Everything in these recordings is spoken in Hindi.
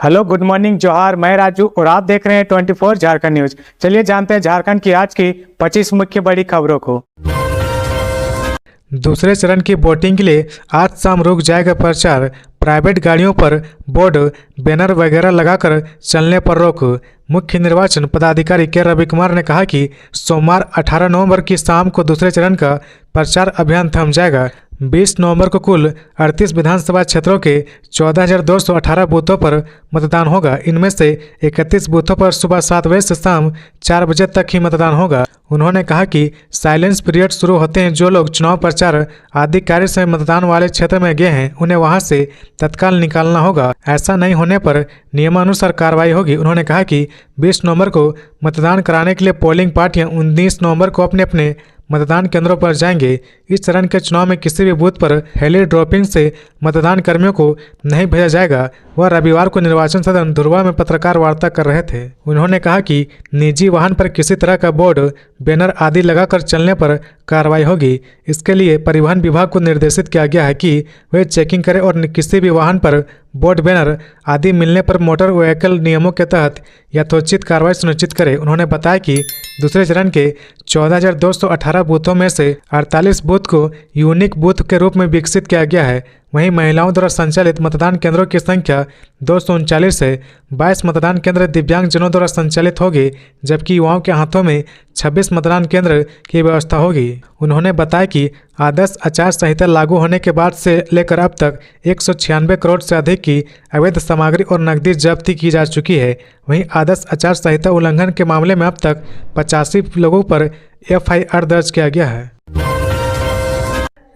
हेलो, गुड मॉर्निंग, जोहार। मैं राजू और आप देख रहे हैं 24 झारखंड न्यूज। चलिए जानते हैं झारखंड की आज की 25 मुख्य बड़ी खबरों को। दूसरे चरण की वोटिंग के लिए आज शाम रुक जाएगा प्रचार। प्राइवेट गाड़ियों पर बोर्ड बैनर वगैरह लगाकर चलने पर रोक। मुख्य निर्वाचन पदाधिकारी के रवि कुमार ने कहा कि सोमवार 18 नवंबर की शाम को दूसरे चरण का प्रचार अभियान थम जाएगा। 20 नवंबर को कुल 38 विधानसभा क्षेत्रों के 14,218 बूथों पर मतदान होगा। इनमें से 31 बूथों पर सुबह 7 बजे से शाम 4 बजे तक ही मतदान होगा। उन्होंने कहा कि साइलेंस पीरियड शुरू होते हैं। जो लोग चुनाव प्रचार आदि कार्य से मतदान वाले क्षेत्र में गए हैं उन्हें वहां से तत्काल निकालना होगा। ऐसा नहीं होने पर नियमानुसार कार्रवाई होगी। उन्होंने कहा कि 20 नवंबर को मतदान कराने के लिए पोलिंग पार्टियां 19 नवंबर को अपने अपने मतदान केंद्रों पर जाएंगे। इस चरण के चुनाव में किसी भी बूथ पर हेली ड्रॉपिंग से मतदान कर्मियों को नहीं भेजा जाएगा। वह रविवार को निर्वाचन सदन धुरवा में पत्रकार वार्ता कर रहे थे। उन्होंने कहा कि निजी वाहन पर किसी तरह का बोर्ड बैनर आदि लगाकर चलने पर कार्रवाई होगी। इसके लिए परिवहन विभाग को निर्देशित किया गया है कि वे चेकिंग करें और किसी भी वाहन पर बोर्ड बैनर आदि मिलने पर मोटर व्हीकल नियमों के तहत यथोचित कार्रवाई सुनिश्चित करें। उन्होंने बताया कि दूसरे चरण के 14,218 बूथों में से 48 बूथ को यूनिक बूथ के रूप में विकसित किया गया है। वहीं महिलाओं द्वारा संचालित मतदान केंद्रों की संख्या 239 है। 22 मतदान केंद्र दिव्यांगजनों द्वारा संचालित होंगे, जबकि युवाओं के हाथों में 26 मतदान केंद्र की व्यवस्था होगी। उन्होंने बताया कि आदर्श आचार संहिता लागू होने के बाद से लेकर अब तक 196 करोड़ से अधिक की अवैध सामग्री और नकदी जब्ती की जा चुकी है। वहीं आदर्श आचार संहिता उल्लंघन के मामले में अब तक 85 लोगों पर FIR दर्ज किया गया है।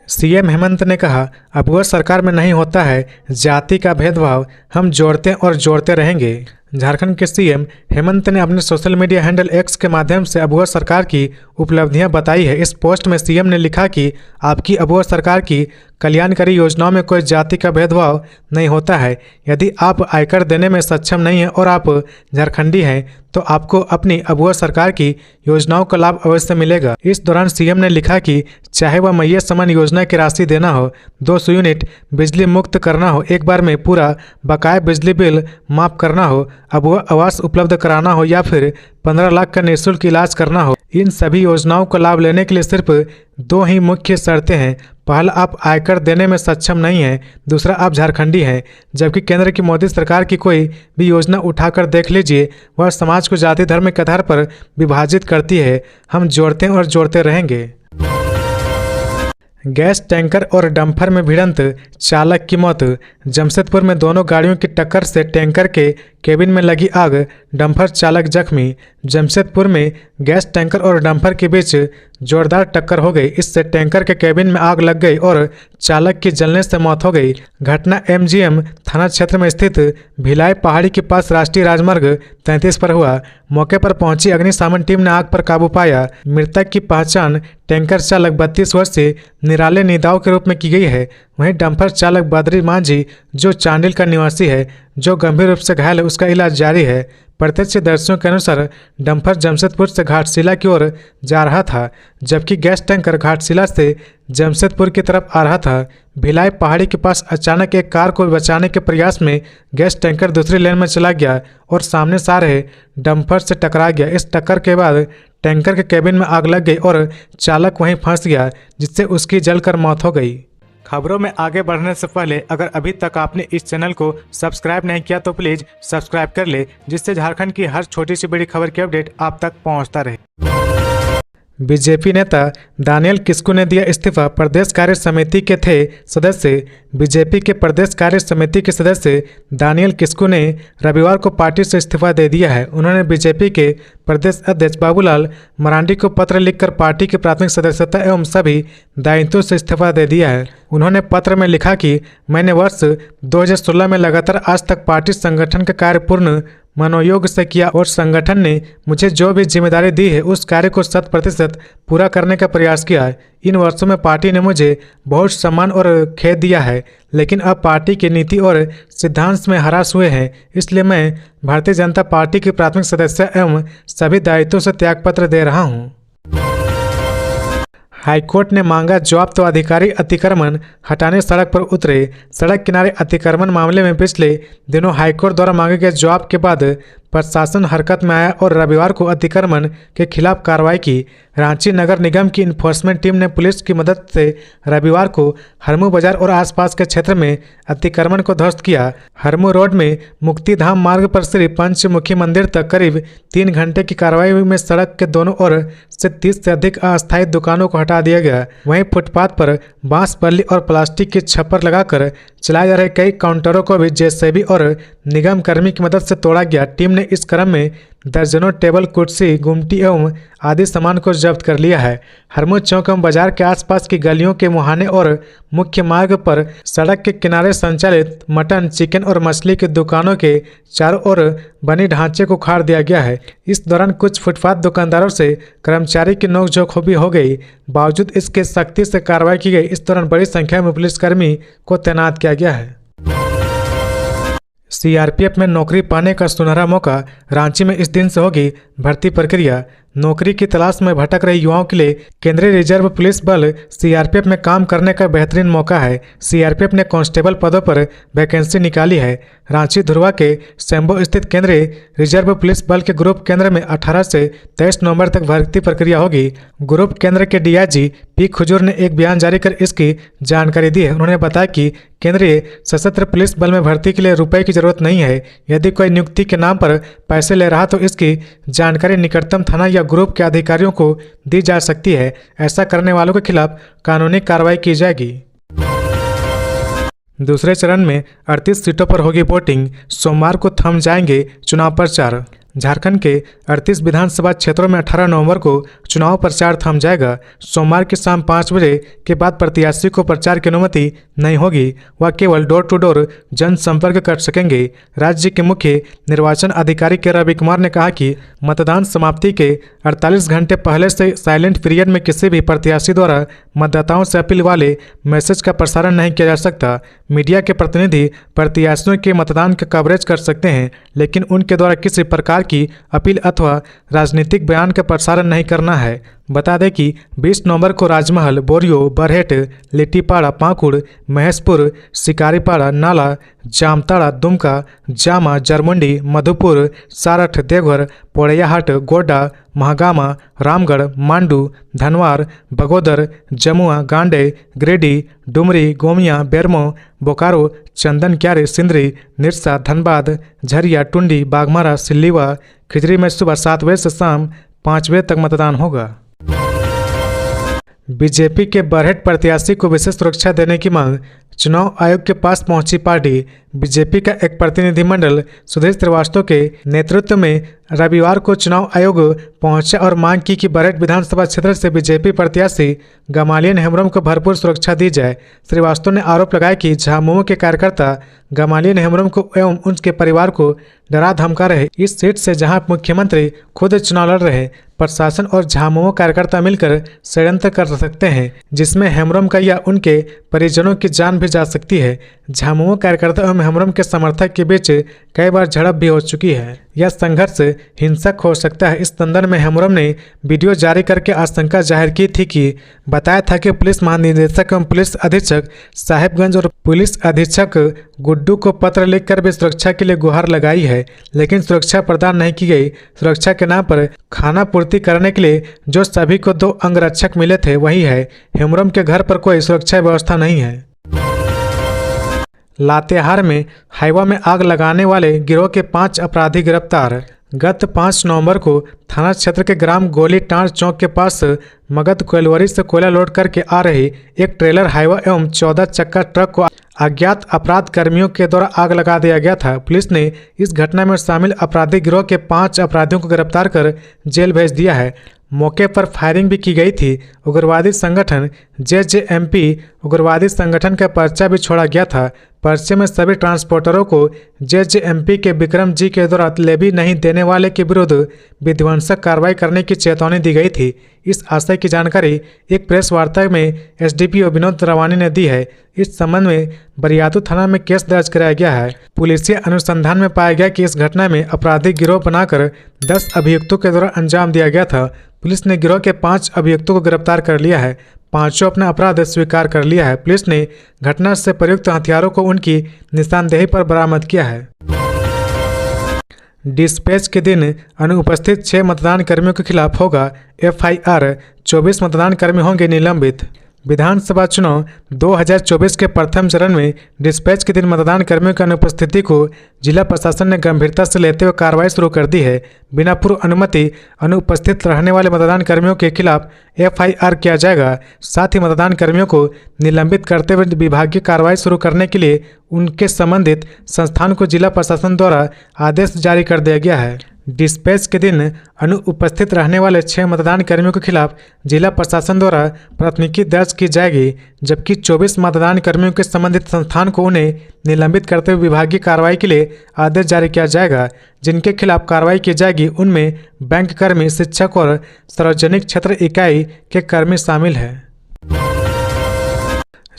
सीएम हेमंत ने कहा, अब वह सरकार में नहीं होता है जाति का भेदभाव, हम जोड़ते और जोड़ते रहेंगे। झारखंड के सीएम हेमंत ने अपने सोशल मीडिया हैंडल X के माध्यम से अबुआ सरकार की उपलब्धियां बताई है। इस पोस्ट में सीएम ने लिखा कि आपकी अबुआ सरकार की कल्याणकारी योजनाओं में कोई जाति का भेदभाव नहीं होता है। यदि आप आयकर देने में सक्षम नहीं हैं और आप झारखंडी हैं तो आपको अपनी अबुआ सरकार की योजनाओं का लाभ अवश्य मिलेगा। इस दौरान सीएम ने लिखा कि चाहे वह मैया समान योजना की राशि देना हो, 200 यूनिट बिजली मुक्त करना हो, एक बार में पूरा बकाया बिजली बिल माफ करना हो, अबुआ आवास उपलब्ध कराना हो या फिर 15 लाख का निःशुल्क इलाज करना हो, इन सभी योजनाओं का लाभ लेने के लिए सिर्फ 2 ही मुख्य शर्तें हैं। पहला, आप आयकर देने में सक्षम नहीं हैं। दूसरा, आप झारखंडी हैं। जबकि केंद्र की मोदी सरकार की कोई भी योजना उठाकर देख लीजिए, वह समाज को जाति धर्म के आधार पर विभाजित करती है। हम जोड़ते और जोड़ते रहेंगे। गैस टैंकर और डंपर में भिड़ंत, चालक की मौत। जमशेदपुर में दोनों गाड़ियों की टक्कर से टैंकर के केबिन में लगी आग, डंपर चालक जख्मी। जमशेदपुर में गैस टैंकर और डंपर के बीच जोरदार टक्कर हो गई। इससे टैंकर के केबिन में आग लग गई और चालक की जलने से मौत हो गई। घटना MGM थाना क्षेत्र में स्थित भिलाई पहाड़ी के पास राष्ट्रीय राजमार्ग 33 पर हुआ। मौके पर पहुंची अग्निशमन टीम ने आग पर काबू पाया। मृतक की पहचान टैंकर चालक 32 वर्षीय निराले निदाव के रूप में की गई है। वहीं डंपर चालक बद्री मांझी, जो चांडिल का निवासी है, जो गंभीर रूप से घायल है, उसका इलाज जारी है। प्रत्यक्षदर्शियों के अनुसार डंपर जमशेदपुर से घाटशिला की ओर जा रहा था, जबकि गैस टैंकर घाटशिला से जमशेदपुर की तरफ आ रहा था। भिलाई पहाड़ी के पास अचानक एक कार को बचाने के प्रयास में गैस टैंकर दूसरी लेन में चला गया और सामने से आ रहे डंपर से टकरा गया। इस टक्कर के बाद टैंकर के केबिन में आग लग गई और चालक वहीं फंस गया, जिससे उसकी जलकर मौत हो गई। खबरों में आगे बढ़ने से पहले अगर अभी तक आपने इस चैनल को सब्सक्राइब नहीं किया तो प्लीज़ सब्सक्राइब कर ले, जिससे झारखंड की हर छोटी सी बड़ी खबर की अपडेट आप तक पहुंचता रहे। बीजेपी नेता दानियल किस्कू ने दिया इस्तीफा। प्रदेश कार्य समिति के थे सदस्य। बीजेपी के प्रदेश कार्य समिति के सदस्य दानियल किस्कू ने रविवार को पार्टी से इस्तीफा दे दिया है। उन्होंने बीजेपी के प्रदेश अध्यक्ष बाबूलाल मरांडी को पत्र लिखकर पार्टी की प्राथमिक सदस्यता एवं सभी दायित्वों से इस्तीफा दे दिया है। उन्होंने पत्र में लिखा कि मैंने वर्ष 2016 में लगातार आज तक पार्टी संगठन का कार्य पूर्ण मनोयोग से किया और संगठन ने मुझे जो भी जिम्मेदारी दी है उस कार्य को 100% पूरा करने का प्रयास किया है। इन वर्षों में पार्टी ने मुझे बहुत सम्मान और खेत दिया है, लेकिन अब पार्टी की नीति और सिद्धांत में हरास हुए हैं। इसलिए मैं भारतीय जनता पार्टी की प्राथमिक सदस्य एवं सभी दायित्वों से त्यागपत्र दे रहा हूँ। हाईकोर्ट ने मांगा जवाब तो अधिकारी अतिक्रमण हटाने सड़क पर उतरे। सड़क किनारे अतिक्रमण मामले में पिछले दिनों हाईकोर्ट द्वारा मांगे गए जवाब के बाद प्रशासन हरकत में आया और रविवार को अतिक्रमण के खिलाफ कार्रवाई की। रांची नगर निगम की इन्फोर्समेंट टीम ने पुलिस की मदद से रविवार को हरमू बाजार और आसपास के क्षेत्र में अतिक्रमण को ध्वस्त किया। हरमू रोड में मुक्तिधाम मार्ग पर श्री पंचमुखी मंदिर तक करीब 3 घंटे की कार्रवाई में सड़क के दोनों ओर से 30 से अधिक अस्थायी दुकानों को हटा दिया गया। वहीं फुटपाथ पर बांस बल्ली और प्लास्टिक की छप्पर लगाकर चलाए जा रहे कई काउंटरों को भी जेसीबी और निगम कर्मी की मदद से तोड़ा गया। टीम ने इस क्रम में दर्जनों टेबल, कुर्सी, गुमटी एवं आदि सामान को जब्त कर लिया है। हरमू चौक एवं बाजार के आसपास की गलियों के मुहाने और मुख्य मार्ग पर सड़क के किनारे संचालित मटन, चिकन और मछली की दुकानों के चारों ओर बनी ढांचे को उखाड़ दिया गया है। इस दौरान कुछ फुटपाथ दुकानदारों से कर्मचारी की नोकझोंक भी हो गई। बावजूद इसके सख्ती से कार्रवाई की गई। इस दौरान बड़ी संख्या में पुलिसकर्मी को तैनात किया गया है। सीआरपीएफ में नौकरी पाने का सुनहरा मौका। रांची में इस दिन से होगी भर्ती प्रक्रिया। नौकरी की तलाश में भटक रहे युवाओं के लिए केंद्रीय रिजर्व पुलिस बल सीआरपीएफ में काम करने का बेहतरीन मौका है। सीआरपीएफ ने कांस्टेबल पदों पर वैकेंसी निकाली है। रांची धुरवा के शंभू स्थित केंद्रीय रिजर्व पुलिस बल के ग्रुप केंद्र में 18 से 23 नवंबर तक भर्ती प्रक्रिया होगी। ग्रुप केंद्र के डीआईजी पी खुजूर ने एक बयान जारी कर इसकी जानकारी दी है। उन्होंने बताया कि केंद्रीय सशस्त्र पुलिस बल में भर्ती के लिए रुपए की जरूरत नहीं है। यदि कोई नियुक्ति के नाम पर पैसे ले रहा तो इसकी जानकारी निकटतम थाना या ग्रुप के अधिकारियों को दी जा सकती है। ऐसा करने वालों के खिलाफ कानूनी कार्रवाई की जाएगी। दूसरे चरण में 38 सीटों पर होगी वोटिंग। सोमवार को थम जाएंगे चुनाव प्रचार। झारखंड के 38 विधानसभा क्षेत्रों में 18 नवंबर को चुनाव प्रचार थम जाएगा। सोमवार की शाम 5 बजे के बाद प्रत्याशी को प्रचार की अनुमति नहीं होगी। वह केवल डोर टू डोर जनसंपर्क कर सकेंगे। राज्य के मुख्य निर्वाचन अधिकारी के रवि कुमार ने कहा कि मतदान समाप्ति के 48 घंटे पहले से साइलेंट पीरियड में किसी भी प्रत्याशी द्वारा मतदाताओं से अपील वाले मैसेज का प्रसारण नहीं किया जा सकता। मीडिया के प्रतिनिधि प्रत्याशियों के मतदान का कवरेज कर सकते हैं, लेकिन उनके द्वारा किसी प्रकार की अपील अथवा राजनीतिक बयान का प्रसारण नहीं करना है। बता दें कि 20 नवंबर को राजमहल, बोरियो, बरहेट, लिट्टीपाड़ा, पाकुड़, महेशपुर, शिकारीपाड़ा, नाला, जामताड़ा, दुमका, जामा, जरमुंडी, मधुपुर, सारठ, देवघर, पोड़ैयाहाट, गोड्डा, महागामा, रामगढ़, मांडू, धनवार, बगोदर, जमुआ, गांडे, गिरिडीह, डुमरी, गोमिया, बेरमो, बोकारो, चंदन क्यारी, सिंदरी, निरसा, धनबाद, झरिया, टुंडी, बाघमारा, सिल्लीवा, खिजरी में सुबह 7 बजे से शाम 5 बजे तक मतदान होगा। बीजेपी के बरहेट प्रत्याशी को विशेष सुरक्षा देने की मांग। चुनाव आयोग के पास पहुंची पार्टी। बीजेपी का एक प्रतिनिधिमंडल सुधीर श्रीवास्तव के नेतृत्व में रविवार को चुनाव आयोग पहुंचा और मांग की कि बरहेट विधानसभा क्षेत्र से बीजेपी प्रत्याशी गमालियन हेम्ब्रम को भरपूर सुरक्षा दी जाए। श्रीवास्तव ने आरोप लगाया कि झामुमो के कार्यकर्ता गमालियन हेम्ब्रम को एवं उनके परिवार को डरा धमका रहे। इस सीट से जहां मुख्यमंत्री खुद चुनाव लड़ रहे, प्रशासन और झामुमो कार्यकर्ता मिलकर षड्यंत्र कर सकते हैं, जिसमें हेम्ब्रम का या उनके परिजनों की जान भी जा सकती है। झामुमो कार्यकर्ता एवं हेम्ब्रम के समर्थक के बीच कई बार झड़प भी हो चुकी है। यह संघर्ष हिंसक हो सकता है। इस संदर्भ में हेम्ब्रम ने वीडियो जारी करके आशंका जाहिर की थी कि बताया था कि पुलिस महानिदेशक एवं पुलिस अधीक्षक साहिबगंज और पुलिस अधीक्षक गुड्डू को पत्र लिखकर भी सुरक्षा के लिए गुहार लगाई है, लेकिन सुरक्षा प्रदान नहीं की गई। सुरक्षा के नाम पर खाना पूर्ति करने के लिए जो सभी को 2 अंगरक्षक मिले थे वही है। हेम्ब्रम के घर पर कोई सुरक्षा व्यवस्था नहीं है। लातेहार में हाईवा में आग लगाने वाले गिरोह के 5 अपराधी गिरफ्तार। गत 5 नवंबर को थाना क्षेत्र के ग्राम गोली टांड चौक के पास मगध कोयलवरी से कोयला लोड करके आ रही एक ट्रेलर हाईवा एवं 14 चक्का ट्रक को अज्ञात अपराध कर्मियों के द्वारा आग लगा दिया गया था। पुलिस ने इस घटना में शामिल अपराधी गिरोह के 5 अपराधियों को गिरफ्तार कर जेल भेज दिया है। मौके पर फायरिंग भी की गई थी। उग्रवादी संगठन जेजेएमपी उग्रवादी संगठन का पर्चा भी छोड़ा गया था। पर्चे में सभी ट्रांसपोर्टरों को जेजेएमपी के विक्रम जी के द्वारा लेवी नहीं देने वाले के विरुद्ध विध्वंसक कार्रवाई करने की चेतावनी दी गई थी। इस आशय की जानकारी एक प्रेस वार्ता में एसडीपीओ विनोद रवानी ने दी है। इस संबंध में बरियातू थाना में केस दर्ज कराया गया है। पुलिसिया अनुसंधान में पाया गया कि इस घटना में आपराधिक गिरोह बनाकर 10 अभियुक्तों के द्वारा अंजाम दिया गया था। पुलिस ने गिरोह के 5 अभियुक्तों को गिरफ्तार गिरफ्तार कर लिया है। पांचों अपना अपराध स्वीकार कर लिया है। पुलिस ने घटना से प्रयुक्त हथियारों को उनकी निशानदेही पर बरामद किया है। डिस्पैच के दिन अनुपस्थित 6 मतदान कर्मियों के खिलाफ होगा FIR, 24 मतदान कर्मी होंगे निलंबित। विधानसभा चुनाव 2024 के प्रथम चरण में डिस्पैच के दिन मतदान कर्मियों की अनुपस्थिति को जिला प्रशासन ने गंभीरता से लेते हुए कार्रवाई शुरू कर दी है। बिना पूर्व अनुमति अनुपस्थित रहने वाले मतदान कर्मियों के खिलाफ FIR किया जाएगा। साथ ही मतदान कर्मियों को निलंबित करते हुए विभागीय कार्रवाई शुरू करने के लिए उनके संबंधित संस्थान को जिला प्रशासन द्वारा आदेश जारी कर दिया गया है। डिस्पैच के दिन अनुपस्थित रहने वाले 6 मतदान कर्मियों के खिलाफ जिला प्रशासन द्वारा प्राथमिकी दर्ज की जाएगी, जबकि 24 मतदान कर्मियों के संबंधित संस्थान को उन्हें निलंबित करते हुए विभागीय कार्रवाई के लिए आदेश जारी किया जाएगा। जिनके खिलाफ कार्रवाई की जाएगी उनमें बैंक कर्मी, शिक्षक और सार्वजनिक क्षेत्र इकाई के कर्मी शामिल हैं।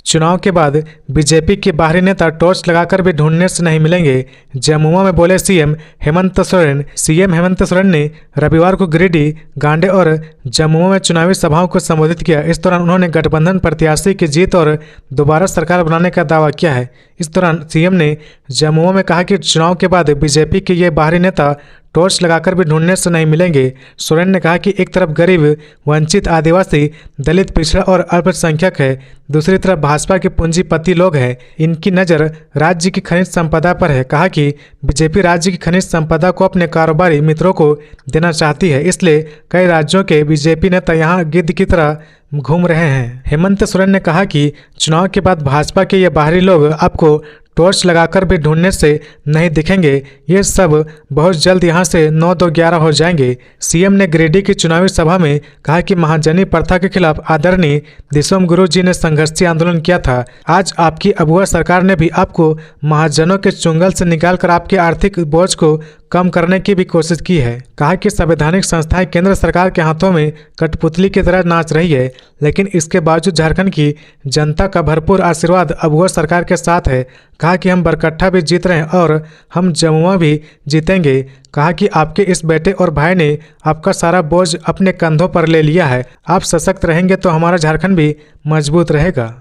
चुनाव के बाद बीजेपी के बाहरी नेता टॉर्च लगाकर भी ढूंढने से नहीं मिलेंगे, जमुआ में बोले सीएम हेमंत सोरेन। सीएम हेमंत सोरेन ने रविवार को गिरिडीह, गांडे और जमुआ में चुनावी सभाओं को संबोधित किया। इस दौरान उन्होंने गठबंधन प्रत्याशी की जीत और दोबारा सरकार बनाने का दावा किया है। इस दौरान सीएम ने जमुआ में कहा कि चुनाव के बाद बीजेपी के ये बाहरी नेता टॉर्च लगाकर भी ढूंढने से नहीं मिलेंगे। सोरेन ने कहा कि एक तरफ गरीब, वंचित, आदिवासी, दलित, पिछड़ा और अल्पसंख्यक है, दूसरी तरफ भाजपा के पूंजीपति लोग हैं। इनकी नज़र राज्य की खनिज संपदा पर है। कहा कि बीजेपी राज्य की खनिज संपदा को अपने कारोबारी मित्रों को देना चाहती है, इसलिए कई राज्यों के बीजेपी नेता यहाँ गिद्ध की तरह घूम रहे हैं। हेमंत सोरेन ने कहा कि चुनाव के बाद भाजपा के ये बाहरी लोग आपको टॉर्च लगाकर भी ढूंढने से नहीं दिखेंगे। ये सब बहुत जल्द यहाँ से 9-2-11 हो जाएंगे। सीएम ने गिरिडीह की चुनावी सभा में कहा कि महाजनी प्रथा के खिलाफ आदरणीय दिसोम गुरु जी ने संघर्षी आंदोलन किया था। आज आपकी अबुआ सरकार ने भी आपको महाजनों के चुंगल से निकालकर आपके आर्थिक बोझ को कम करने की भी कोशिश की है। कहा कि संवैधानिक संस्थाएं केंद्र सरकार के हाथों में कठपुतली की तरह नाच रही है, लेकिन इसके बावजूद झारखंड की जनता का भरपूर आशीर्वाद अबुआ सरकार के साथ है। कहा कि हम बरकट्ठा भी जीत रहे हैं और हम जमुआ भी जीतेंगे। कहा कि आपके इस बेटे और भाई ने आपका सारा बोझ अपने कंधों पर ले लिया है। आप सशक्त रहेंगे तो हमारा झारखंड भी मजबूत रहेगा।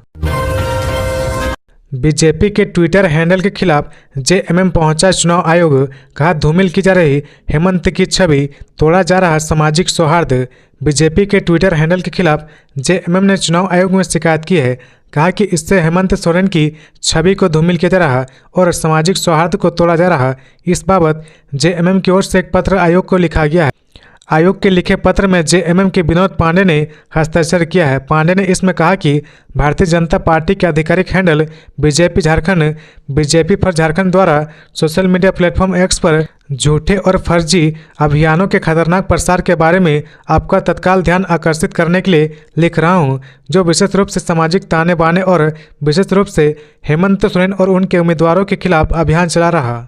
बीजेपी के ट्विटर हैंडल के खिलाफ JMM पहुंचा चुनाव आयोग। कहा धूमिल की जा रही हेमंत की छवि, तोड़ा जा रहा सामाजिक सौहार्द। बीजेपी के ट्विटर हैंडल के खिलाफ JMM ने चुनाव आयोग में शिकायत की है। कहा कि इससे हेमंत सोरेन की छवि को धूमिल किया जा रहा और सामाजिक सौहार्द को तोड़ा जा रहा। इस बाबत JMM की ओर से एक पत्र आयोग को लिखा गया है। आयोग के लिखे पत्र में JMM के विनोद पांडे ने हस्ताक्षर किया है। पांडे ने इसमें कहा कि भारतीय जनता पार्टी के आधिकारिक handle BJP Jharkhand, BJP for Jharkhand द्वारा सोशल मीडिया प्लेटफॉर्म X पर झूठे और फर्जी अभियानों के खतरनाक प्रसार के बारे में आपका तत्काल ध्यान आकर्षित करने के लिए लिख रहा हूं, जो विशेष रूप से सामाजिक ताने बाने और विशेष रूप से हेमंत सोरेन और उनके उम्मीदवारों के खिलाफ अभियान चला रहा।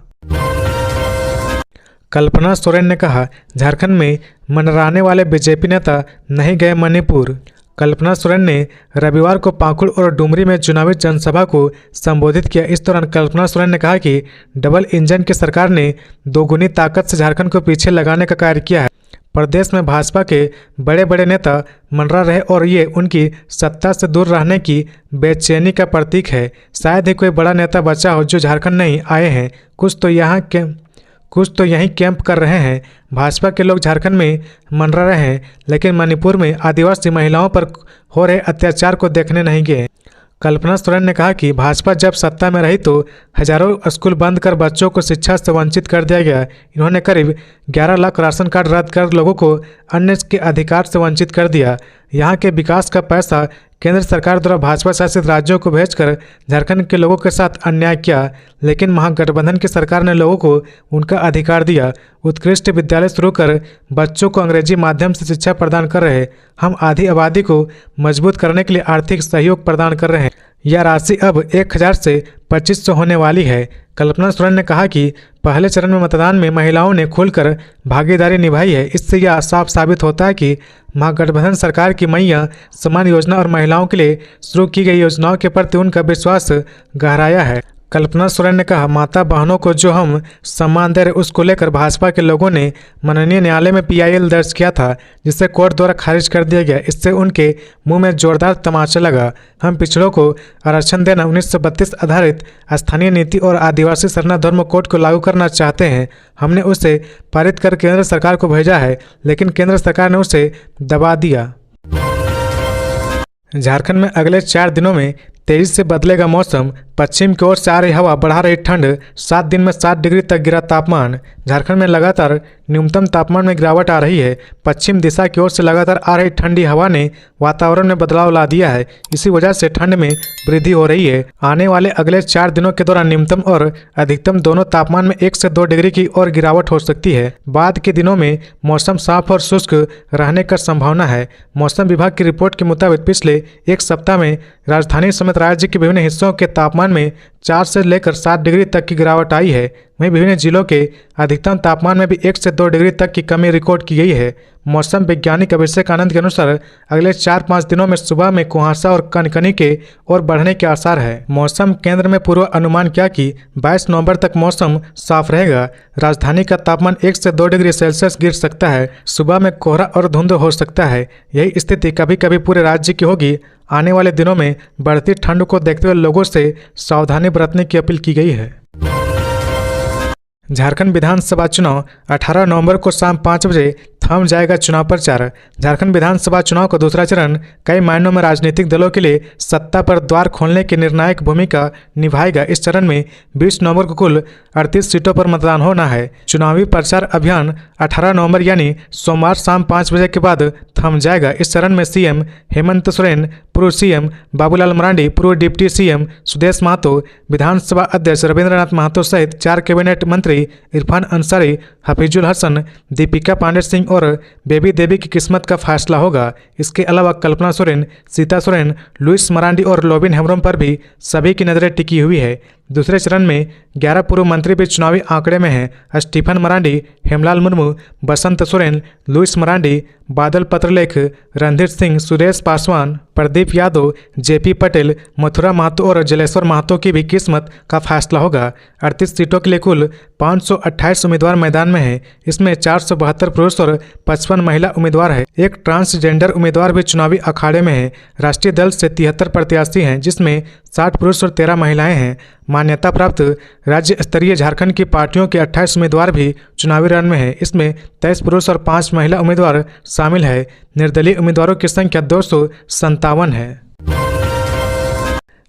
कल्पना सोरेन ने कहा झारखंड में मनराने वाले बीजेपी नेता नहीं गए मणिपुर। कल्पना सोरेन ने रविवार को पाकुड़ और डुमरी में चुनावी जनसभा को संबोधित किया। इस दौरान कल्पना सोरेन ने कहा कि डबल इंजन की सरकार ने दोगुनी ताकत से झारखंड को पीछे लगाने का कार्य किया है। प्रदेश में भाजपा के बड़े बड़े नेता मंडरा रहे और ये उनकी सत्ता से दूर रहने की बेचैनी का प्रतीक है। शायद ही कोई बड़ा नेता बचा हो जो झारखंड नहीं आए हैं। कुछ तो यहीं कैंप कर रहे हैं। भाजपा के लोग झारखंड में मंडरा रहे हैं, लेकिन मणिपुर में आदिवासी महिलाओं पर हो रहे अत्याचार को देखने नहीं गए। कल्पना सोरेन ने कहा कि भाजपा जब सत्ता में रही तो हजारों स्कूल बंद कर बच्चों को शिक्षा से वंचित कर दिया गया। इन्होंने करीब 11 लाख राशन कार्ड रद्द कर लोगों को अन्य के अधिकार से वंचित कर दिया। यहाँ के विकास का पैसा केंद्र सरकार द्वारा भाजपा शासित राज्यों को भेजकर झारखंड के लोगों के साथ अन्याय किया, लेकिन महागठबंधन की सरकार ने लोगों को उनका अधिकार दिया। उत्कृष्ट विद्यालय शुरू कर बच्चों को अंग्रेजी माध्यम से शिक्षा प्रदान कर रहे। हम आधी आबादी को मजबूत करने के लिए आर्थिक सहयोग प्रदान कर रहे हैं। यह राशि अब 1000 से 2500 होने वाली है। कल्पना सोरेन ने कहा कि पहले चरण में मतदान में महिलाओं ने खुलकर भागीदारी निभाई है। इससे यह साफ साबित होता है कि महागठबंधन सरकार की मैया समान योजना और महिलाओं के लिए शुरू की गई योजनाओं के प्रति उनका विश्वास गहराया है। कल्पना सोरेन ने कहा, माता बहनों को जो हम सम्मान दे रहे उसको लेकर भाजपा के लोगों ने माननीय न्यायालय में PIL दर्ज किया था, जिसे कोर्ट द्वारा खारिज कर दिया गया। इससे उनके मुंह में जोरदार तमाचा लगा। हम पिछड़ों को आरक्षण देना 1932 आधारित स्थानीय नीति और आदिवासी सरना धर्म कोड को लागू करना चाहते हैं। हमने उसे पारित कर केंद्र सरकार को भेजा है, लेकिन केंद्र सरकार ने उसे दबा दिया। झारखंड में अगले 4 दिनों में तेजी से बदलेगा मौसम। पश्चिम की ओर से आ रही हवा बढ़ा रही ठंड। 7 दिन में 7 डिग्री तक गिरा तापमान। झारखंड में लगातार न्यूनतम तापमान में गिरावट आ रही है। पश्चिम दिशा की ओर से लगातार आ रही ठंडी हवा ने वातावरण में बदलाव ला दिया है। इसी वजह से ठंड में वृद्धि हो रही है। आने वाले अगले 4 दिनों के दौरान न्यूनतम और अधिकतम दोनों तापमान में 1 से 2 डिग्री की और गिरावट हो सकती है। बाद के दिनों में मौसम साफ और शुष्क रहने का संभावना है। मौसम विभाग की रिपोर्ट के मुताबिक पिछले 1 सप्ताह में राजधानी समेत राज्य के विभिन्न हिस्सों के तापमान में 4 से लेकर 7 डिग्री तक की गिरावट आई है। वहीं विभिन्न जिलों के अधिकतम तापमान में भी 1 से 2 डिग्री तक की कमी रिकॉर्ड की गई है। मौसम वैज्ञानिक अभिषेक आनंद के अनुसार अगले 4-5 दिनों में सुबह में कुहासा और कनकनी के और बढ़ने के आसार है। मौसम केंद्र में पूर्व अनुमान किया कि 22 नवंबर तक मौसम साफ रहेगा। राजधानी का तापमान 1 से 2 डिग्री सेल्सियस गिर सकता है। सुबह में कोहरा और धुंध हो सकता है। यही स्थिति कभी कभी पूरे राज्य की होगी। आने वाले दिनों में बढ़ती ठंड को देखते हुए लोगों से सावधानी बरतने की अपील की गई है। झारखंड विधानसभा चुनाव 18 नवंबर को शाम 5 बजे थम जाएगा चुनाव प्रचार। झारखंड विधानसभा चुनाव का दूसरा चरण कई मायनों में राजनीतिक दलों के लिए सत्ता पर द्वार खोलने की निर्णायक भूमिका निभाएगा। इस चरण में 20 नवंबर को कुल 38 सीटों पर मतदान होना है। चुनावी प्रचार अभियान 18 नवंबर यानी सोमवार शाम 5 बजे के बाद थम जाएगा। इस चरण में CM हेमंत सोरेन, पूर्व CM बाबूलाल मरांडी, पूर्व डिप्टी CM सुदेश महतो, विधानसभा अध्यक्ष रविंद्रनाथ महतो सहित 4 कैबिनेट मंत्री इरफान अंसारी, हफीजुल हसन, दीपिका पांडे सिंह और बेबी देवी की किस्मत का फैसला होगा। इसके अलावा कल्पना सोरेन, सीता सोरेन, लुइस मरांडी और लोबिन हेम्ब्रोम पर भी सभी की नजरें टिकी हुई है। दूसरे चरण में 11 पूर्व मंत्री भी चुनावी आंकड़े में हैं। Stephen Marandi, Hemlal Murmu, Basant Soren, Louis Marandi, Badal Patralekh, Randhir Singh, Suresh Paswan, Pradeep Yadav, JP Patel, Mathura Mahato और जलेश्वर महतो की भी किस्मत का फैसला होगा। 38 सीटों के लिए कुल 528 उम्मीदवार मैदान में हैं। इसमें 472 पुरुष और 55 महिला उम्मीदवार है। एक ट्रांसजेंडर उम्मीदवार भी चुनावी अखाड़े में है। राष्ट्रीय दल से 73 प्रत्याशी हैं, जिसमें 60 पुरुष और 13 महिलाएं हैं। मान्यता प्राप्त राज्य स्तरीय झारखंड की पार्टियों के 28 उम्मीदवार भी चुनावी रण में हैं। इसमें 23 पुरुष और 5 महिला उम्मीदवार शामिल है। निर्दलीय उम्मीदवारों की संख्या 257 है।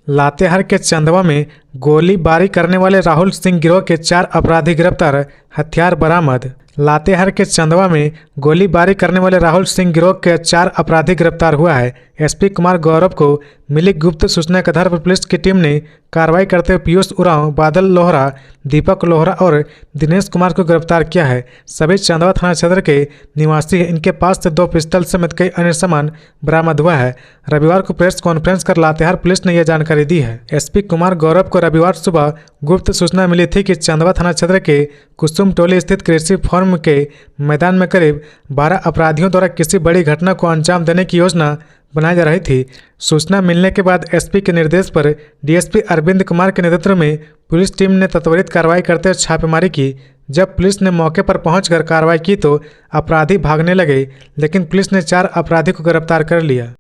लातेहार के चंदवा में गोलीबारी करने वाले राहुल सिंह गिरोह के 4 अपराधी गिरफ्तार, हथियार बरामद। लातेहार के चंदवा में गोलीबारी करने वाले राहुल सिंह गिरोह के 4 अपराधी गिरफ्तार हुआ है। SP कुमार गौरव को मिली गुप्त सूचना के आधार पर पुलिस की टीम ने कार्रवाई करते हुए पीयूष उरांव, बादल लोहरा, दीपक लोहरा और दिनेश कुमार को गिरफ्तार किया है। सभी चंदवा थाना क्षेत्र के निवासी हैं। इनके पास से 2 पिस्टल समेत कई अन्य सामान बरामद हुआ है। रविवार को प्रेस कॉन्फ्रेंस कर लातेहार पुलिस ने यह जानकारी दी है। SP कुमार गौरव को रविवार सुबह गुप्त सूचना मिली थी कि चंदवा थाना क्षेत्र के कुसुम टोली स्थित कृषि फॉर्म के मैदान में करीब 12 अपराधियों द्वारा किसी बड़ी घटना को अंजाम देने की योजना बनाई जा रही थी। सूचना मिलने के बाद SP के निर्देश पर DSP अरविंद कुमार के नेतृत्व में पुलिस टीम ने त्वरित कार्रवाई करते हुए छापेमारी की। जब पुलिस ने मौके पर पहुंचकर कार्रवाई की तो अपराधी भागने लगे, लेकिन पुलिस ने 4 अपराधी को गिरफ्तार कर लिया।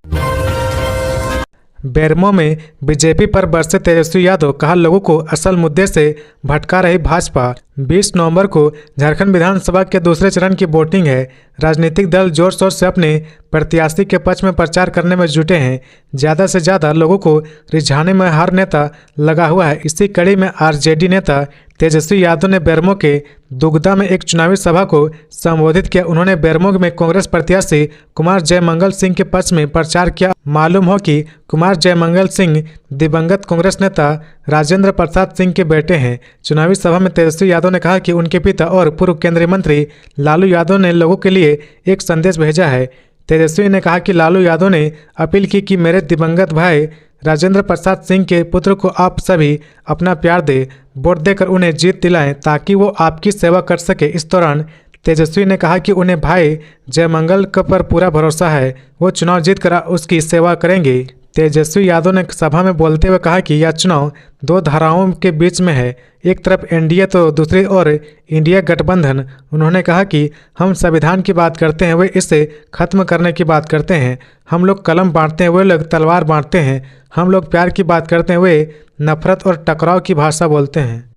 बेरमो में BJP पर बरसे तेजस्वी यादव, कहा लोगों को असल मुद्दे से भटका रही भाजपा। 20 नवंबर को झारखंड विधानसभा के दूसरे चरण की वोटिंग है। राजनीतिक दल जोर शोर से अपने प्रत्याशी के पक्ष में प्रचार करने में जुटे हैं। ज़्यादा से ज़्यादा लोगों को रिझाने में हर नेता लगा हुआ है। इसी कड़ी में RJD नेता तेजस्वी यादव ने बेरमो के दुगदा में एक चुनावी सभा को संबोधित किया। उन्होंने बेरमो में कांग्रेस प्रत्याशी कुमार जयमंगल सिंह के पक्ष में प्रचार किया। मालूम हो कि कुमार जयमंगल सिंह दिवंगत कांग्रेस नेता राजेंद्र प्रसाद सिंह के बेटे हैं। चुनावी सभा में तेजस्वी यादव ने कहा कि उनके पिता और पूर्व केंद्रीय मंत्री लालू यादव ने लोगों के लिए एक संदेश भेजा है। तेजस्वी ने कहा कि लालू यादव ने अपील की कि मेरे दिवंगत भाई राजेंद्र प्रसाद सिंह के पुत्र को आप सभी अपना प्यार दें, वोट देकर उन्हें जीत दिलाएं ताकि वो आपकी सेवा कर सके। इस दौरान तेजस्वी ने कहा कि उन्हें भाई जयमंगल पर पूरा भरोसा है, वो चुनाव जीतकर उसकी सेवा करेंगे। तेजस्वी यादव ने सभा में बोलते हुए कहा कि यह चुनाव दो धाराओं के बीच में है, एक तरफ एनडीए तो दूसरी ओर इंडिया गठबंधन। उन्होंने कहा कि हम संविधान की बात करते हैं, वे इसे खत्म करने की बात करते हैं। हम लोग कलम बांटते हैं, वे लोग तलवार बांटते हैं। हम लोग प्यार की बात करते हैं, वे नफरत और टकराव की भाषा बोलते हैं।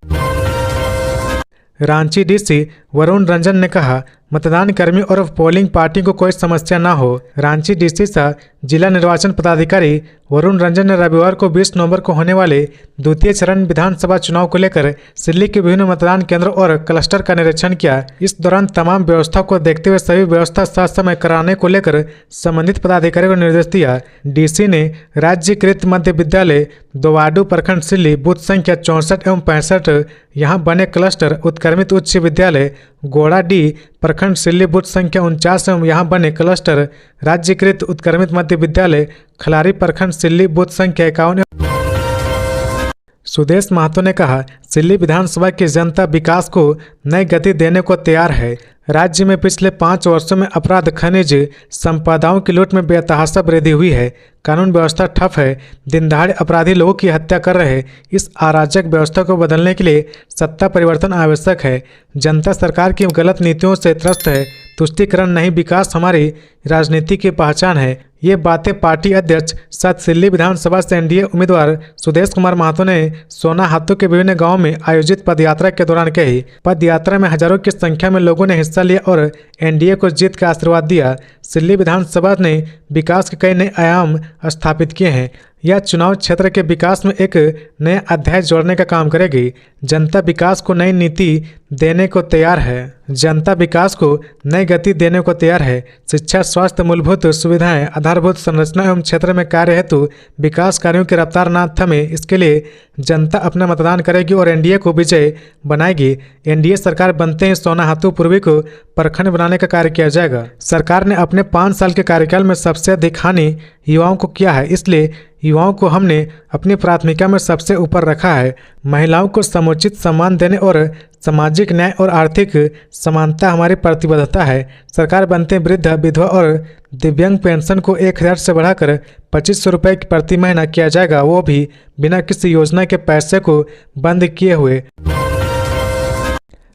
रांची डीसी वरुण रंजन ने कहा, मतदान कर्मी और पोलिंग पार्टी को कोई समस्या न हो। रांची डीसी सह जिला निर्वाचन पदाधिकारी वरुण रंजन ने रविवार को 20 नवंबर को होने वाले द्वितीय चरण विधानसभा चुनाव को लेकर सिल्ली के विभिन्न मतदान केंद्रों और क्लस्टर का निरीक्षण किया। इस दौरान तमाम व्यवस्था को देखते हुए सभी व्यवस्था साथ समय कराने को लेकर संबंधित पदाधिकारियों को निर्देश दिया। डीसी ने राज्यकृत मध्य विद्यालय दोवाडू प्रखंड सिल्ली बूथ संख्या 64 एवं 65 यहाँ बने क्लस्टर, उत्क्रमित उच्च विद्यालय गोड़ा डी प्रखंड सिल्ली बूथ संख्या 49 एवं यहाँ बने क्लस्टर राज्यकृत उत्क्रमित मध्य विद्यालय खलारी प्रखंड सिल्ली बूथ संख्या 51। सुदेश महतो ने कहा, सिल्ली विधानसभा की जनता विकास को नई गति देने को तैयार है। राज्य में पिछले 5 वर्षों में अपराध, खनिज संपदाओं की लूट में बेतहाशा वृद्धि हुई है। कानून व्यवस्था ठप है। दिन दहाड़े अपराधी लोगों की हत्या कर रहे। इस अराजक व्यवस्था को बदलने के लिए सत्ता परिवर्तन आवश्यक है। जनता सरकार की गलत नीतियों से त्रस्त है। तुष्टीकरण नहीं, विकास हमारी राजनीति की पहचान है। ये बातें पार्टी अध्यक्ष सत सिल्ली विधानसभा से एनडीए उम्मीदवार सुदेश कुमार महतो ने सोना हाथों के विभिन्न गांवों में आयोजित पदयात्रा के दौरान कही। पदयात्रा में हजारों की संख्या में लोगों ने हिस्सा लिया और एनडीए को जीत का आशीर्वाद दिया। सिल्ली विधानसभा ने विकास के कई नए आयाम स्थापित किए हैं। यह चुनाव क्षेत्र के विकास में एक नया अध्याय जोड़ने का काम करेगी। जनता विकास को नई नीति देने को तैयार है। जनता विकास को नई गति देने को तैयार है। शिक्षा, स्वास्थ्य, मूलभूत सुविधाएं, आधारभूत संरचना एवं क्षेत्र में कार्य हेतु विकास कार्यों की रफ्तार न थमे, इसके लिए जनता अपना मतदान करेगी और एनडीए को विजय बनाएगी। एनडीए सरकार बनते ही सोना हाथू पूर्वी को प्रखंड बनाने का कार्य किया जाएगा। सरकार ने अपने 5 साल के कार्यकाल में सबसे अधिक हानि युवाओं को किया है, इसलिए युवाओं को हमने अपनी प्राथमिकता में सबसे ऊपर रखा है। महिलाओं को समुचित सम्मान देने और सामाजिक न्याय और आर्थिक समानता हमारी प्रतिबद्धता है। सरकार बनते वृद्ध, विधवा और दिव्यांग पेंशन को 1000 से बढ़ाकर 2500 रुपये प्रति महीना किया जाएगा, वो भी बिना किसी योजना के पैसे को बंद किए हुए।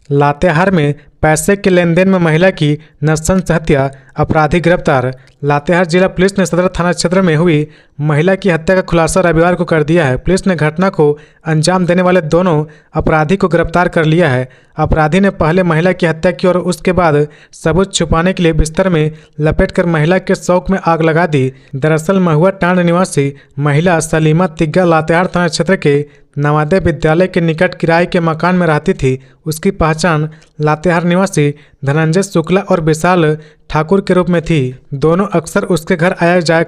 लातेहार में पैसे के लेन देन में महिला की नृशंस हत्या, अपराधी गिरफ्तार। लातेहार जिला पुलिस ने सदर थाना क्षेत्र में हुई महिला की हत्या का खुलासा रविवार को कर दिया है। पुलिस ने घटना को अंजाम देने वाले दोनों अपराधी को गिरफ्तार कर लिया है। अपराधी ने पहले महिला की हत्या की और उसके बाद सबूत छुपाने के लिए बिस्तर में लपेटकर महिला के शौक में आग लगा दी। दरअसल महुआ टांड निवासी महिला सलीमा तिग्गा लातेहार थाना क्षेत्र के नवोदय विद्यालय के निकट किराए के मकान में रहती थी। उसकी पहचान लातेहार निवासी धनंजय शुक्ला और विशाल ठाकुर के रूप में थी। दोनों अक्सर उसके घर आया जाया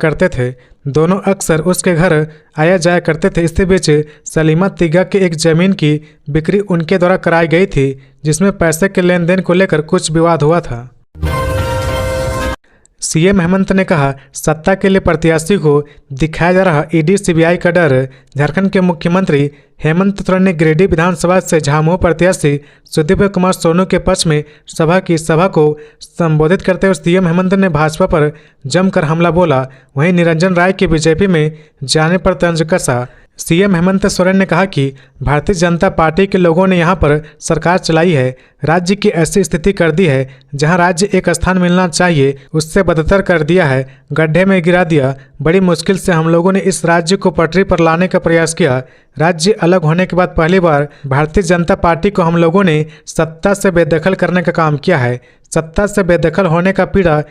करते थे। इसी बीच सलीमा तिग्गा के एक जमीन की बिक्री उनके द्वारा कराई गई थी, जिसमें पैसे के लेन देन को लेकर कुछ विवाद हुआ था। सीएम हेमंत ने कहा, सत्ता के लिए प्रत्याशी को दिखाया जा रहा ईडी सीबीआई का डर। झारखंड के मुख्यमंत्री हेमंत सोरेन ने गिरिडीह विधानसभा से झामुमो प्रत्याशी सुदीप कुमार सोनू के पक्ष में सभा को संबोधित करते हुए सीएम हेमंत ने भाजपा पर जमकर हमला बोला। वहीं निरंजन राय के बीजेपी में जाने पर तंज कसा। सीएम हेमंत सोरेन ने कहा कि भारतीय जनता पार्टी के लोगों ने यहां पर सरकार चलाई है, राज्य की ऐसी स्थिति कर दी है जहां राज्य एक स्थान मिलना चाहिए उससे बदतर कर दिया है, गड्ढे में गिरा दिया। बड़ी मुश्किल से हम लोगों ने इस राज्य को पटरी पर लाने का प्रयास किया। राज्य अलग होने के बाद पहली बार भारतीय जनता पार्टी को हम लोगों ने सत्ता से बेदखल करने का काम किया है। सत्ता से बेदखल होने का पीड़ा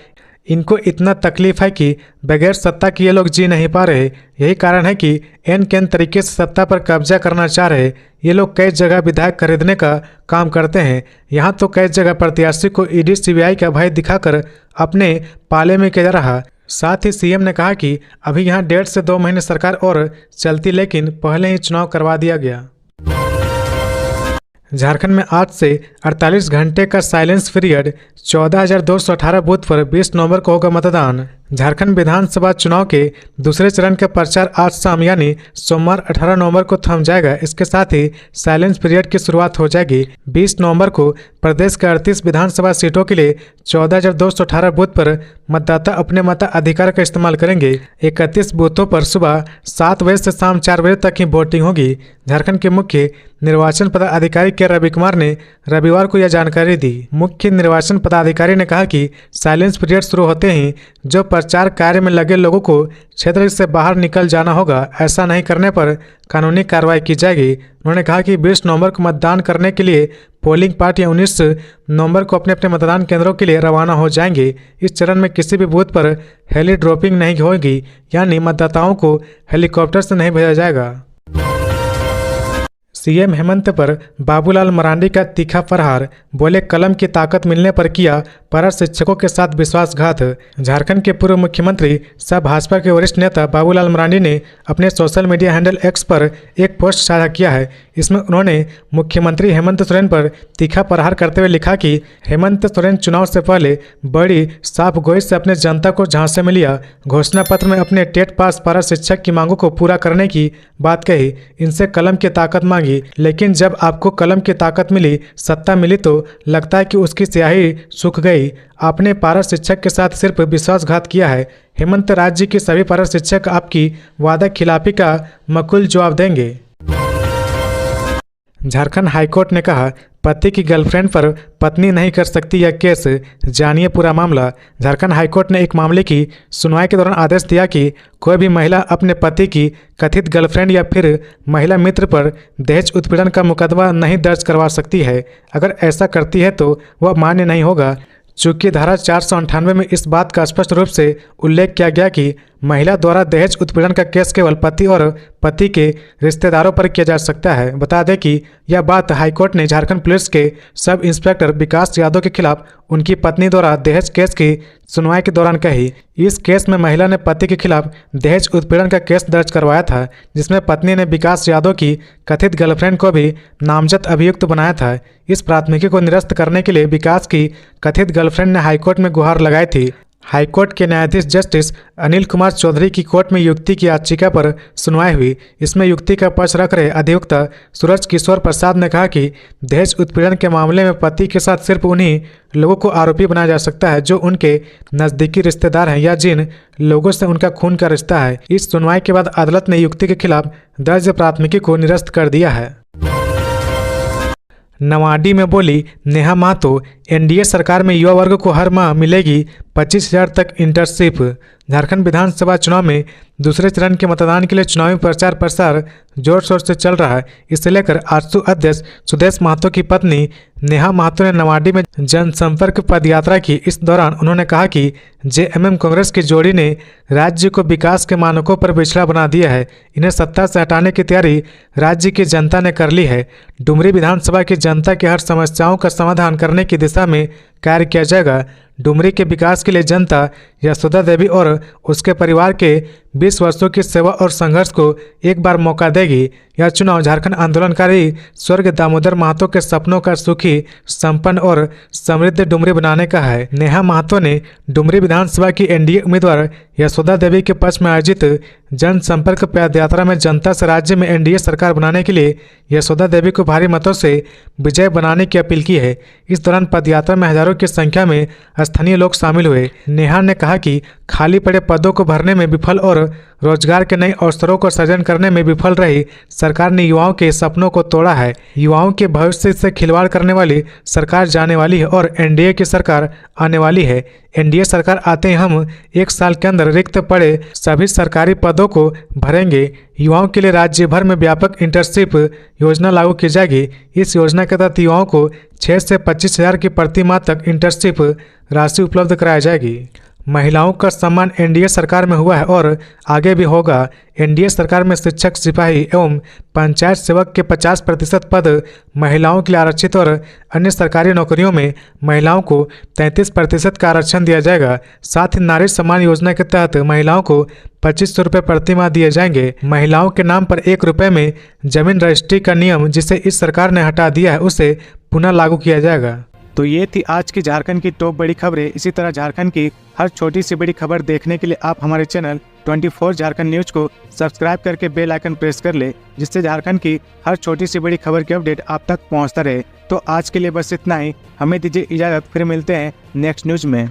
इनको इतना तकलीफ है कि बगैर सत्ता के ये लोग जी नहीं पा रहे। यही कारण है कि एन कैन तरीके से सत्ता पर कब्जा करना चाह रहे। ये लोग कई जगह विधायक खरीदने का काम करते हैं। यहाँ तो कई जगह प्रत्याशी को ईडी सीबीआई का भय दिखाकर अपने पाले में किया जा रहा। साथ ही सीएम ने कहा कि अभी यहाँ 1.5 से 2 महीने सरकार और चलती, लेकिन पहले ही चुनाव करवा दिया गया। झारखंड में आज से 48 घंटे का साइलेंस पीरियड। 14,218 बूथ पर 20 नवंबर को होगा मतदान। झारखंड विधानसभा चुनाव के दूसरे चरण का प्रचार आज शाम यानी सोमवार 18 नवंबर को थम जाएगा। इसके साथ ही साइलेंस पीरियड की शुरुआत हो जाएगी। 20 नवंबर को प्रदेश के 38 विधानसभा सीटों के लिए 14,218 बूथ पर मतदाता अपने मताधिकार का इस्तेमाल करेंगे। 31 बूथों पर सुबह 7 बजे से शाम 4 बजे तक ही वोटिंग होगी। झारखंड के मुख्य निर्वाचन पदाधिकारी के रवि कुमार ने रविवार को यह जानकारी दी। मुख्य निर्वाचन पदाधिकारी ने कहा कि साइलेंस पीरियड शुरू होते ही जो प्रचार कार्य में लगे लोगों को क्षेत्र से बाहर निकल जाना होगा। ऐसा नहीं करने पर कानूनी कार्रवाई की जाएगी। उन्होंने कहा कि 20 नवंबर को मतदान करने के लिए पोलिंग पार्टियां 19 नवंबर को अपने अपने मतदान केंद्रों के लिए रवाना हो जाएंगे। इस चरण में किसी भी बूथ पर हेली ड्रॉपिंग नहीं होगी, यानी मतदाताओं को हेलीकॉप्टर से नहीं भेजा जाएगा। सीएम हेमंत पर बाबूलाल मरांडी का तीखा प्रहार, बोले कलम की ताकत मिलने पर किया पारा शिक्षकों के साथ विश्वासघात। झारखंड के पूर्व मुख्यमंत्री सह भाजपा के वरिष्ठ नेता बाबूलाल मरांडी ने अपने सोशल मीडिया हैंडल एक्स पर एक पोस्ट साझा किया है। इसमें उन्होंने मुख्यमंत्री हेमंत सोरेन पर तीखा प्रहार करते हुए लिखा कि हेमंत सोरेन चुनाव से पहले बड़ी साफ गोई से अपने जनता को झांसे में लिया। घोषणा पत्र में अपने टेट पास पारा शिक्षक की मांगों को पूरा करने की बात कही, इनसे कलम की ताकत मांगी, लेकिन जब आपको कलम की ताकत मिली, सत्ता मिली तो लगता है कि उसकी स्याही सूख गई। आपने पारा शिक्षक के साथ सिर्फ विश्वासघात किया है। हेमंत राज्य के सभी पारा शिक्षक आपकी वादा खिलाफी का मकुल जवाब देंगे। झारखंड हाईकोर्ट ने कहा पति की गर्लफ्रेंड पर पत्नी नहीं कर सकती यह केस, जानिए पूरा मामला। झारखंड हाईकोर्ट ने एक मामले की सुनवाई के दौरान आदेश दिया कि कोई भी महिला अपने पति की कथित गर्लफ्रेंड या फिर महिला मित्र पर दहेज उत्पीड़न का मुकदमा नहीं दर्ज करवा सकती है। अगर ऐसा करती है तो वह मान्य नहीं होगा। चूंकि धारा 498 में इस बात का स्पष्ट रूप से उल्लेख किया गया कि महिला द्वारा दहेज उत्पीड़न का केस केवल पति और पति के रिश्तेदारों पर किया जा सकता है। बता दें कि यह बात हाईकोर्ट ने झारखंड पुलिस के सब इंस्पेक्टर विकास यादव के खिलाफ उनकी पत्नी द्वारा दहेज केस की सुनवाई के दौरान कही। इस केस में महिला ने पति के खिलाफ दहेज उत्पीड़न का केस दर्ज करवाया था, जिसमें पत्नी ने विकास यादव की कथित गर्लफ्रेंड को भी नामजद अभियुक्त बनाया था। इस प्राथमिकी को निरस्त करने के लिए विकास की कथित गर्लफ्रेंड ने हाईकोर्ट में गुहार लगाई थी। हाईकोर्ट के न्यायाधीश जस्टिस अनिल कुमार चौधरी की कोर्ट में युक्ति की याचिका पर सुनवाई हुई। इसमें युक्ति का पक्ष रख रहे अधिवक्ता सूरज किशोर प्रसाद ने कहा कि दहेज उत्पीड़न के मामले में पति के साथ सिर्फ उन्हीं लोगों को आरोपी बनाया जा सकता है जो उनके नज़दीकी रिश्तेदार हैं या जिन लोगों से उनका खून का रिश्ता है। इस सुनवाई के बाद अदालत ने युक्ति के खिलाफ दर्ज प्राथमिकी को निरस्त कर दिया है। नवाडी में बोली नेहा महतो, एनडीए सरकार में युवा वर्ग को हर माह मिलेगी 25,000 तक इंटर्नशिप। झारखंड विधानसभा चुनाव में दूसरे चरण के मतदान के लिए चुनावी प्रचार प्रसार जोर शोर से चल रहा है। इसे लेकर आजसू अध्यक्ष सुदेश महतो की पत्नी नेहा महतो ने नवाडी में जनसंपर्क पदयात्रा की। इस दौरान उन्होंने कहा कि जेएमएम कांग्रेस की जोड़ी ने राज्य को विकास के मानकों पर पिछड़ा बना दिया है। इन्हें सत्ता से हटाने की तैयारी राज्य की जनता ने कर ली है। डुमरी विधानसभा की जनता की हर समस्याओं का समाधान करने की दिशा में कार्य किया जाएगा। डुमरी के विकास के लिए जनता यशोदा देवी और उसके परिवार के 20 वर्षों की सेवा और संघर्ष को एक बार मौका देगी। यह चुनाव झारखंड आंदोलनकारी स्वर्गीय दामोदर महतो के सपनों का सुखी, संपन्न और समृद्ध डुमरी बनाने का है। नेहा महतो ने डुमरी विधानसभा की एनडीए उम्मीदवार यशोदा देवी के पक्ष में आयोजित जनसंपर्क पदयात्रा में जनता से राज्य में एनडीए सरकार बनाने के लिए यशोदा देवी को भारी मतों से विजय बनाने की अपील की है। इस दौरान पदयात्रा में हजारों की संख्या में स्थानीय लोग शामिल हुए। नेहा ने कहा कि खाली पड़े पदों को भरने में विफल और रोजगार के नए अवसरों को सृजन करने में विफल रही सरकार ने युवाओं के सपनों को तोड़ा है। युवाओं के भविष्य से खिलवाड़ करने वाली सरकार जाने वाली है और एनडीए की सरकार आने वाली है। एनडीए सरकार आते ही हम 1 साल के अंदर रिक्त पड़े सभी सरकारी पदों को भरेंगे। युवाओं के लिए राज्य भर में व्यापक इंटर्नशिप योजना लागू की जाएगी। इस योजना के तहत युवाओं को 6 से 25,000 की प्रति माह तक इंटर्नशिप राशि उपलब्ध कराई जाएगी। महिलाओं का सम्मान एनडीए सरकार में हुआ है और आगे भी होगा। एनडीए सरकार में शिक्षक, सिपाही एवं पंचायत सेवक के 50% पद महिलाओं के लिए आरक्षित और अन्य सरकारी नौकरियों में महिलाओं को 33% का आरक्षण दिया जाएगा। साथ ही नारी सम्मान योजना के तहत महिलाओं को 2500 रुपये प्रति माह दिए जाएंगे। महिलाओं के नाम पर 1 रुपये में जमीन रजिस्ट्री का नियम जिसे इस सरकार ने हटा दिया है उसे पुनः लागू किया जाएगा। तो ये थी आज की झारखंड की टॉप बड़ी खबरें। इसी तरह झारखंड की हर छोटी सी बड़ी खबर देखने के लिए आप हमारे चैनल 24 झारखंड न्यूज को सब्सक्राइब करके बेल आइकन प्रेस कर ले, जिससे झारखंड की हर छोटी सी बड़ी खबर की अपडेट आप तक पहुंचता रहे। तो आज के लिए बस इतना ही, हमें दीजिए इजाजत, फिर मिलते हैं नेक्स्ट न्यूज में।